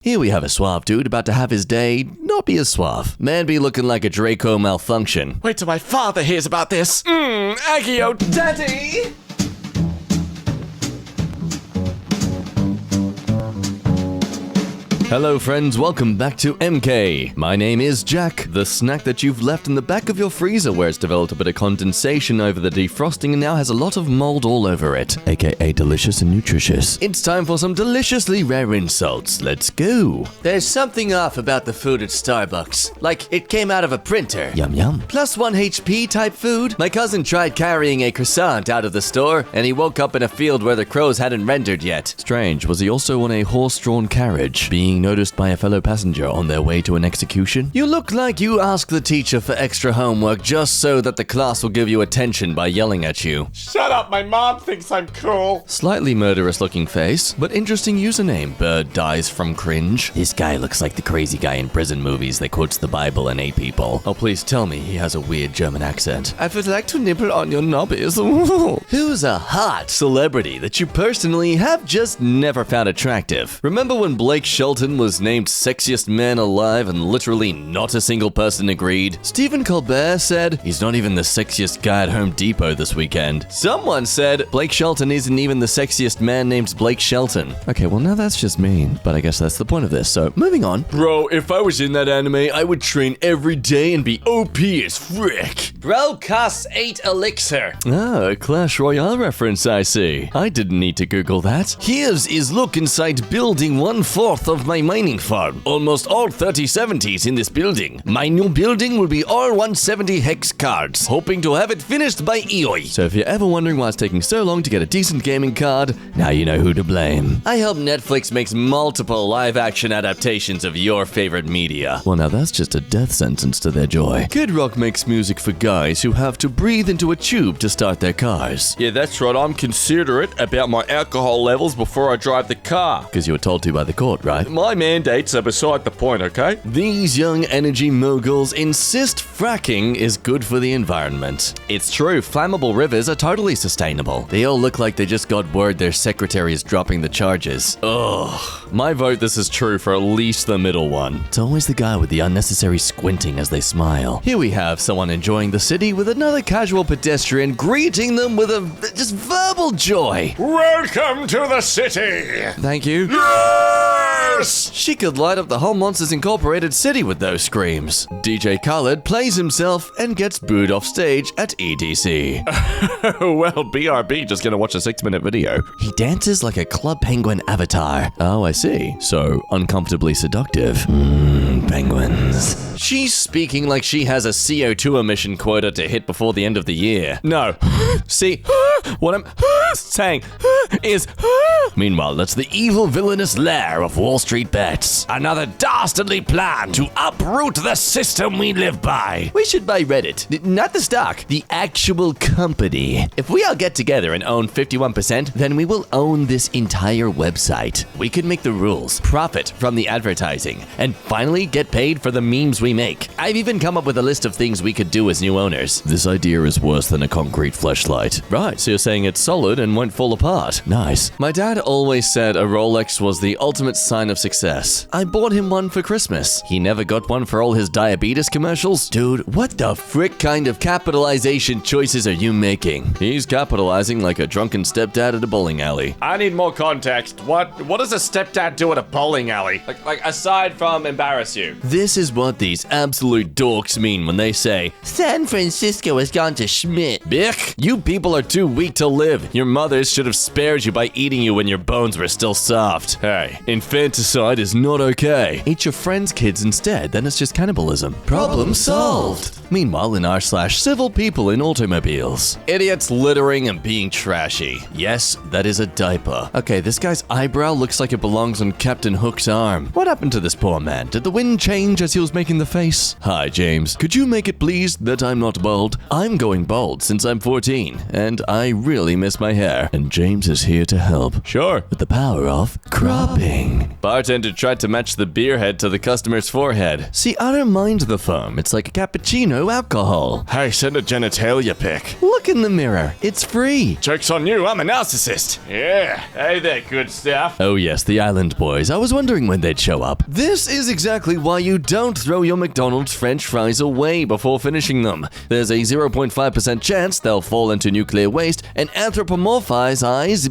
Here we have a suave dude about to have his day not be as suave. Man be looking like a Draco malfunction. Wait till my father hears about this. Aggie-o daddy! Hello friends, welcome back to EmKay. My name is Jack, the snack that you've left in the back of your freezer where it's developed a bit of condensation over the defrosting and now has a lot of mold all over it, aka delicious and nutritious. It's time for some deliciously rare insults. Let's go. There's something off about the food at Starbucks. Like it came out of a printer. Yum yum. Plus 1 HP type food. My cousin tried carrying a croissant out of the store and he woke up in a field where the crows hadn't rendered yet. Strange, was he also on a horse-drawn carriage, being noticed by a fellow passenger on their way to an execution? You look like you asked the teacher for extra homework just so that the class will give you attention by yelling at you. Shut up, my mom thinks I'm cool. Slightly murderous looking face, but interesting username. Bird dies from cringe. This guy looks like the crazy guy in prison movies that quotes the Bible and ate people. Oh, please tell me he has a weird German accent. I would like to nibble on your knobbies. Who's a hot celebrity that you personally have just never found attractive? Remember when Blake Shelton was named sexiest man alive and literally not a single person agreed? Stephen Colbert said he's not even the sexiest guy at Home Depot this weekend. Someone said Blake Shelton isn't even the sexiest man named Blake Shelton. Okay, well now that's just mean, but I guess that's the point of this, so moving on. Bro, if I was in that anime, I would train every day and be OP as frick. Bro costs 8 elixir. Ah, a Clash Royale reference I see. I didn't need to Google that. Here's is look inside building 1/4 of my mining farm. Almost all 3070s in this building. My new building will be all 170 hex cards. Hoping to have it finished by EOI. So if you're ever wondering why it's taking so long to get a decent gaming card, now you know who to blame. I hope Netflix makes multiple live-action adaptations of your favorite media. Well, now that's just a death sentence to their joy. Kid Rock makes music for guys who have to breathe into a tube to start their cars. Yeah, that's right. I'm considerate about my alcohol levels before I drive the car. Because you were told to by the court, right? My mandates are beside the point, okay? These young energy moguls insist fracking is good for the environment. It's true, flammable rivers are totally sustainable. They all look like they just got word their secretary is dropping the charges. Ugh. My vote this is true for at least the middle one. It's always the guy with the unnecessary squinting as they smile. Here we have someone enjoying the city with another casual pedestrian greeting them with a just verbal joy. Welcome to the city! Thank you. Yes! She could light up the whole Monsters Incorporated city with those screams. DJ Khaled plays himself and gets booed off stage at EDC. Well, BRB just gonna watch a 6-minute video. He dances like a Club Penguin avatar. Oh, I see. So, uncomfortably seductive. Penguins. She's speaking like she has a CO2 emission quota to hit before the end of the year. No. See, what I'm saying is... Meanwhile, that's the evil villainous lair of Wall Street Bets. Another dastardly plan to uproot the system we live by. We should buy Reddit. Not the stock, the actual company. If we all get together and own 51%, then we will own this entire website. We could make the rules, profit from the advertising, and finally get paid for the memes we make. I've even come up with a list of things we could do as new owners. This idea is worse than a concrete fleshlight. Right, so you're saying it's solid and won't fall apart. Nice. My dad always said a Rolex was the ultimate sign of success. I bought him one for Christmas. He never got one for all his diabetes commercials. Dude, what the frick kind of capitalization choices are you making? He's capitalizing like a drunken stepdad at a bowling alley. I need more context. What does a stepdad do at a bowling alley? Like aside from embarrass you? This is what these absolute dorks mean when they say, San Francisco has gone to Schmidt. Bick, you people are too weak to live. Your mothers should have spared you by eating you when your bones were still soft. Hey, infanticide is not okay. Eat your friends' kids instead, then it's just cannibalism. Problem solved. Meanwhile, in r/civil people in automobiles. Idiots littering and being trashy. Yes, that is a diaper. Okay, this guy's eyebrow looks like it belongs on Captain Hook's arm. What happened to this poor man? Did the wind sudden change as he was making the face. Hi, James. Could you make it please that I'm not bald? I'm going bald since I'm 14, and I really miss my hair. And James is here to help. Sure. With the power of cropping. Bartender tried to match the beer head to the customer's forehead. See, I don't mind the foam. It's like a cappuccino alcohol. Hey, send a genitalia pic. Look in the mirror. It's free. Joke's on you, I'm a narcissist. Yeah. Hey there, good stuff. Oh yes, the Island Boys. I was wondering when they'd show up. This is exactly why you don't throw your McDonald's French fries away before finishing them. There's a 0.5% chance they'll fall into nuclear waste and anthropomorphize eyes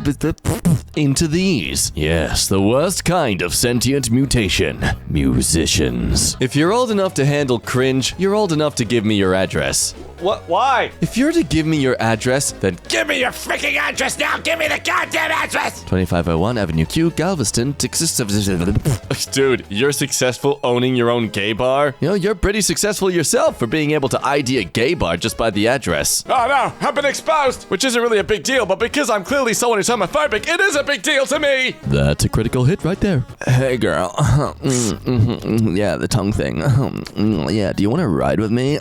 into these. Yes, the worst kind of sentient mutation. Musicians. If you're old enough to handle cringe, you're old enough to give me your address. What? Why? If you're to give me your address, then Give me your freaking address now! Give me the goddamn address! 2501 Avenue Q, Galveston, Texas. Dude, you're successful owning your own gay bar? You know, you're pretty successful yourself for being able to ID a gay bar just by the address. Oh no, I've been exposed! Which isn't really a big deal, but because I'm clearly someone who's homophobic, it is a big deal to me! That's a critical hit right there. Hey girl. Yeah, the tongue thing. Yeah, do you want to ride with me?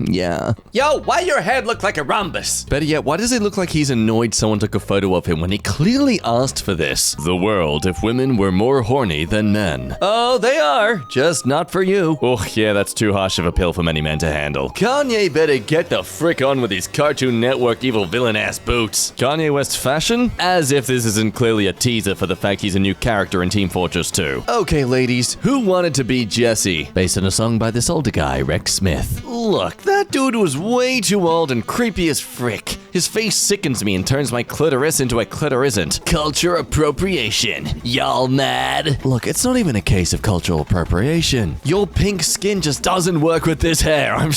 Yeah. Yo, why your head look like a rhombus? Better yet, why does it look like he's annoyed someone took a photo of him when he clearly asked for this? The world if women were more horny than men. Oh, they are. Just not for you. Oh, yeah, that's too harsh of a pill for many men to handle. Kanye better get the frick on with his Cartoon Network evil villain-ass boots. Kanye West fashion? As if this isn't clearly a teaser for the fact he's a new character in Team Fortress 2. Okay, ladies, who wanted to be Jesse? Based on a song by this older guy, Rex Smith. Look, that dude was way too old and creepy as frick. His face sickens me and turns my clitoris into a clitorisant. Culture appropriation. Y'all mad? Look, it's not even a case of cultural appropriation. Your pink skin just doesn't work with this hair. I'm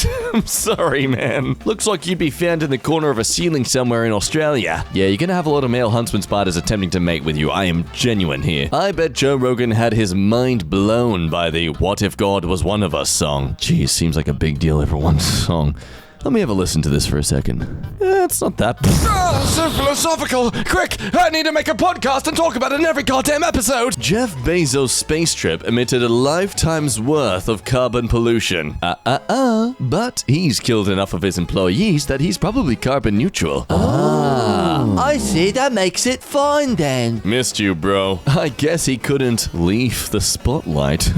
sorry, man. Looks like you'd be found in the corner of a ceiling somewhere in Australia. Yeah, you're gonna have a lot of male huntsman spiders attempting to mate with you. I am genuine here. I bet Joe Rogan had his mind blown by the What If God Was One of Us song. Geez, seems like a big deal every one song. Let me have a listen to this for a second. It's not that bad. Oh, so philosophical! Quick, I need to make a podcast and talk about it in every goddamn episode! Jeff Bezos' space trip emitted a lifetime's worth of carbon pollution. But he's killed enough of his employees that he's probably carbon neutral. I see, that makes it fine then. Missed you, bro. I guess he couldn't leave the spotlight.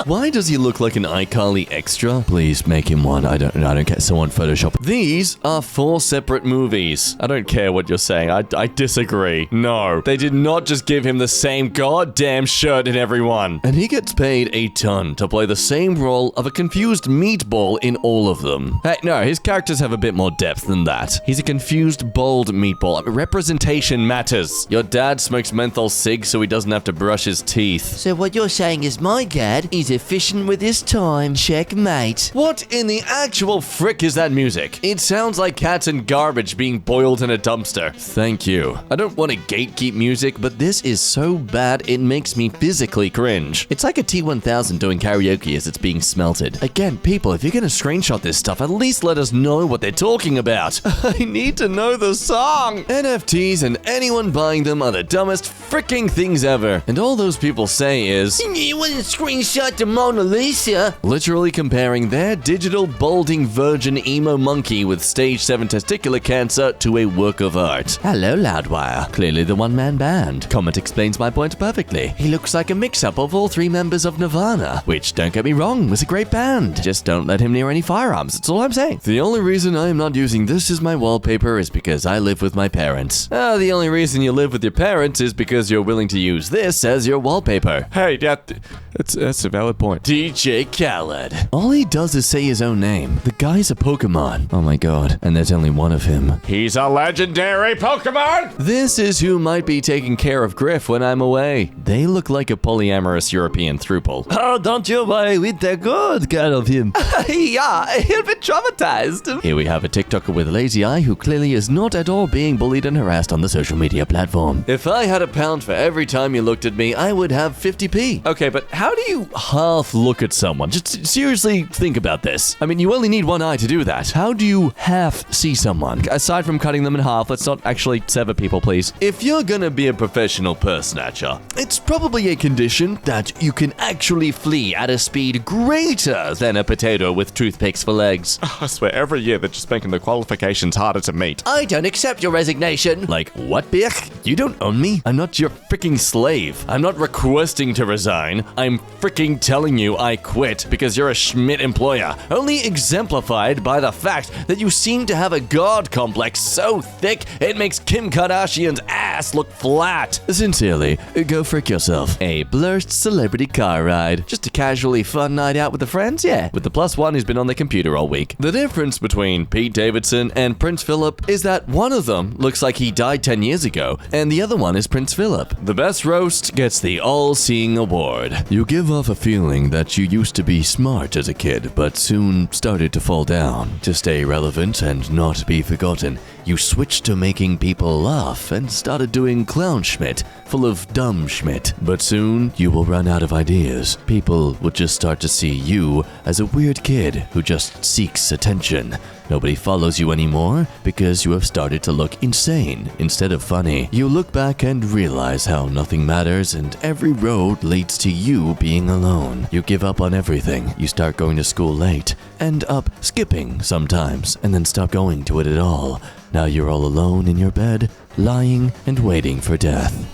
Why does he look like an iCarly extra? Please make him one. I don't care. Someone Photoshop. These are 4 separate movies. I don't care what you're saying. I disagree. No, they did not just give him the same goddamn shirt in every one. And he gets paid a ton to play the same role of a confused meatball in all of them. Hey, no, his characters have a bit more depth than that. He's a confused, bald meatball. Representation matters. Your dad smokes menthol cigs so he doesn't have to brush his teeth. So what you're saying is my dad is efficient with his time. Checkmate. What in the actual frick is that music? It sounds like cats and garbage being boiled in a dumpster. Thank you. I don't want to gatekeep music, but this is so bad it makes me physically cringe. It's like a T-1000 doing karaoke as it's being smelted. Again, people, if you're gonna screenshot this stuff, at least let us know what they're talking about. I need to know the song. NFTs and anyone buying them are the dumbest freaking things ever. And all those people say is, You wouldn't screenshot the Mona Lisa. Literally comparing their digital balding virgin emo monkey with stage 7 testicular cancer to a work of art. Hello, Loudwire. Clearly the one-man band. Comment explains my point perfectly. He looks like a mix-up of all 3 members of Nirvana, which, don't get me wrong, was a great band. Just don't let him near any firearms. That's all I'm saying. The only reason I am not using this as my wallpaper is because I live with my parents. The only reason you live with your parents is because you're willing to use this as your wallpaper. Hey, that's a valid point. DJ Khaled. All he does is say his own name. The guy's a Pokemon. Oh my god. And there's only one of him. He's a legendary Pokemon! This is who might be taking care of Griff when I'm away. They look like a polyamorous European throuple. Oh, don't you worry with the good kind of him. Yeah, he'll be traumatized. Here we have a TikToker with a lazy eye who clearly clearly is not at all being bullied and harassed on the social media platform. If I had £1 for every time you looked at me, I would have 50p. Okay, but how do you half look at someone? Just seriously think about this. I mean, you only need one eye to do that. How do you half see someone? Aside from cutting them in half, let's not actually sever people, please. If you're gonna be a professional purse snatcher, it's probably a condition that you can actually flee at a speed greater than a potato with toothpicks for legs. I swear, every year they're just making the qualifications harder to meet. I don't accept your resignation. Like, what, bitch? You don't own me? I'm not your freaking slave. I'm not requesting to resign. I'm freaking telling you I quit because you're a Schmidt employer. Only exemplified by the fact that you seem to have a god complex so thick it makes Kim Kardashian's ass look flat. Sincerely, go frick yourself. A blurst celebrity car ride. Just a casually fun night out with the friends, yeah. With the +1 who's been on the computer all week. The difference between Pete Davidson and Prince Philip is that one of them looks like he died 10 years ago, and the other one is Prince Philip. The best roast gets the all-seeing award. You give off a feeling that you used to be smart as a kid, but soon started to fall down. To stay relevant and not be forgotten, you switched to making people laugh and started doing clown Schmidt, full of dumb Schmidt. But soon, you will run out of ideas. People will just start to see you as a weird kid who just seeks attention. Nobody follows you anymore because you have started to look insane instead of funny. You look back and realize how nothing matters and every road leads to you being alone. You give up on everything. You start going to school late, end up skipping sometimes, and then stop going to it at all. Now you're all alone in your bed, lying and waiting for death.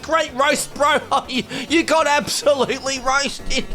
Great roast, bro. You got absolutely roasted.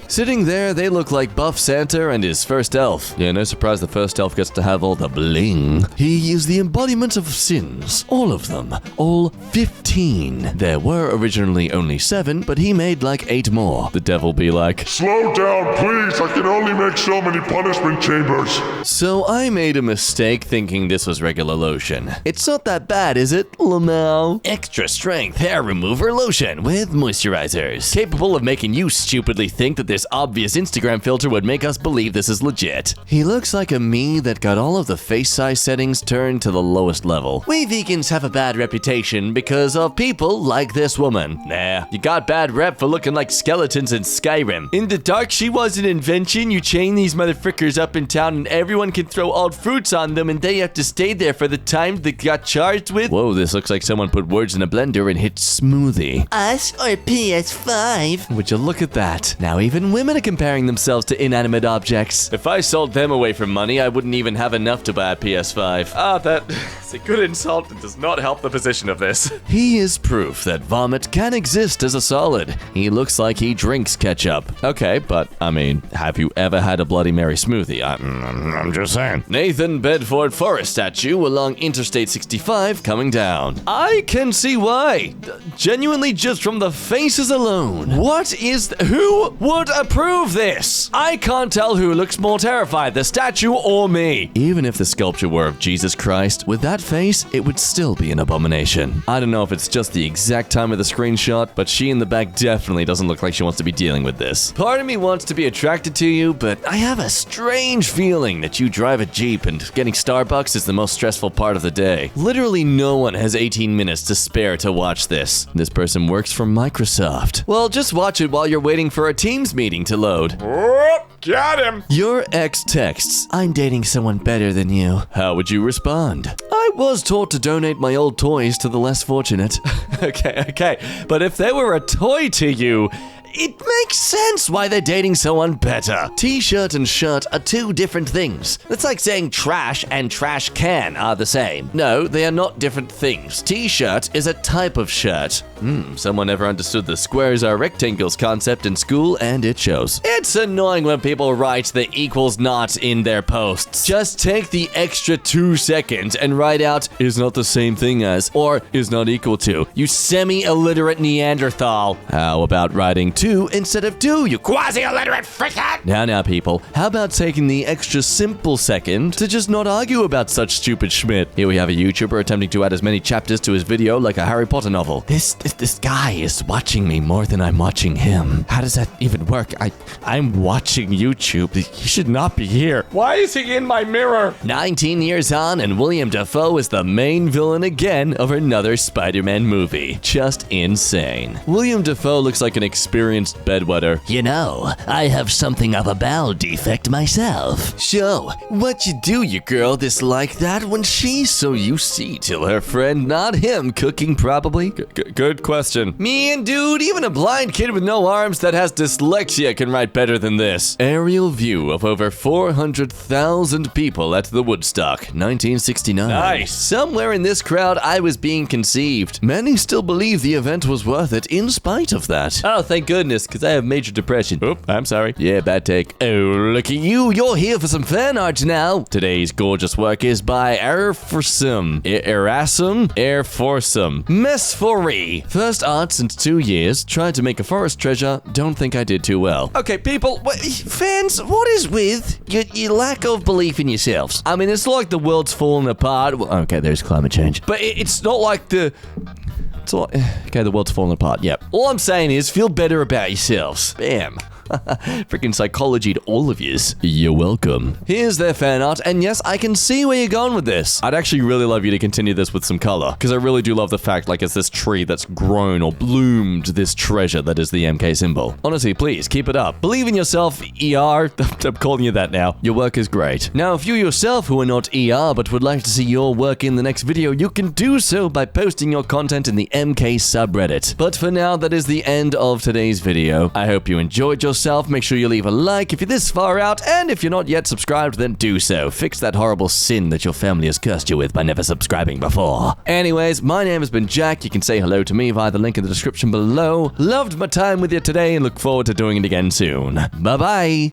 Sitting there, they look like Buff Santa and his first elf. Yeah, no surprise the first elf gets to have all the bling. He is the embodiment of sins. All of them. All 15. There were originally only 7, but he made like 8 more. The devil be like, Slow down, please. I can only make so many punishment chambers. so I made a mistake thinking this was regular lotion. It's not that bad, is it, Lamau? Extra strength hair remover lotion with moisturizers. Capable of making you stupidly think that this obvious Instagram filter would make us believe this is legit. He looks like a me that got all of the face size settings turned to the lowest level. We vegans have a bad reputation because of people like this woman. Nah, you got bad rep for looking like skeletons in Skyrim. In the dark, she was an invention. You chain these motherfuckers up in town and everyone can throw old fruits on them and they have to stay there for the time they got charged with. Whoa, this looks like someone put words in a blender and hit smoothie. Us or PS5? Would you look at that? Now even women are comparing themselves to inanimate objects. If I sold them away for money, I wouldn't even have enough to buy a PS5. Ah, that's a good insult and does not help the position of this. He is proof that vomit can exist as a solid. He looks like he drinks ketchup. Okay, but I mean, have you ever had a Bloody Mary smoothie? I'm just saying. Nathan Bedford Forrest statue along Interstate 65 coming down. I can see why. Genuinely just from the faces alone. Who would approve this? I can't tell who looks more terrified, the statue or me. Even if the sculpture were of Jesus Christ, with that face, it would still be an abomination. I don't know if it's just the exact time of the screenshot, but she in the back definitely doesn't look like she wants to be dealing with this. Part of me wants to be attracted to you, but I have a strange feeling that you drive a Jeep and getting Starbucks is the most stressful part of the day. Literally no one has 18 minutes to spare to watch this. This person works for Microsoft. Well, just watch it while you're waiting for a Teams meeting to load. Oh, got him. Your ex texts, "I'm dating someone better than you." How would you respond? I was taught to donate my old toys to the less fortunate. Okay. But if they were a toy to you, it makes sense why they're dating someone better. T-shirt and shirt are 2 different things. It's like saying trash and trash can are the same. No, they are not different things. T-shirt is a type of shirt. Someone never understood the squares are rectangles concept in school, and it shows. It's annoying when people write the equals not in their posts. Just take the extra 2 seconds and write out is not the same thing as or is not equal to. You semi-illiterate Neanderthal. How about writing two instead of two, you quasi-illiterate freaking! Now, people, how about taking the extra simple second to just not argue about such stupid schmidt? Here we have a YouTuber attempting to add as many chapters to his video like a Harry Potter novel. This guy is watching me more than I'm watching him. How does that even work? I'm watching YouTube. He should not be here. Why is he in my mirror? 19 years on, and William Dafoe is the main villain again of another Spider-Man movie. Just insane. William Dafoe looks like an experienced bedwetter. You know, I have something of a bowel defect myself. So, what you do, your girl dislike that when she's so you see till her friend, not him, cooking probably? Good question. Man, dude, even a blind kid with no arms that has dyslexia can write better than this. Aerial view of over 400,000 people at the Woodstock, 1969. Nice. Somewhere in this crowd, I was being conceived. Many still believe the event was worth it in spite of that. Oh, thank goodness, because I have major depression. Oop, I'm sorry. Yeah, bad take. Oh, look at you. You're here for some fan art now. Today's gorgeous work is by Erasum. Mesfori. First art since 2 years. Tried to make a forest treasure. Don't think I did too well. Okay, people, fans, what is with your lack of belief in yourselves? I mean, it's like the world's falling apart. Well, okay, there's climate change. But it's not like the... Okay, the world's falling apart, yep. All I'm saying is, feel better about yourselves. Bam. Freaking psychology to all of yous. You're welcome. Here's their fan art, and yes, I can see where you're going with this. I'd actually really love you to continue this with some color, because I really do love the fact, like, it's this tree that's grown or bloomed this treasure that is the EmKay symbol. Honestly, please, keep it up. Believe in yourself, ER. I'm calling you that now. Your work is great. Now, if you yourself who are not ER, but would like to see your work in the next video, you can do so by posting your content in the EmKay subreddit. But for now, that is the end of today's video. I hope you enjoyed yourself. Make sure you leave a like if you're this far out, and if you're not yet subscribed, then do so. Fix that horrible sin that your family has cursed you with by never subscribing before. Anyways, my name has been Jack. You can say hello to me via the link in the description below. Loved my time with you today and look forward to doing it again soon. Bye-bye.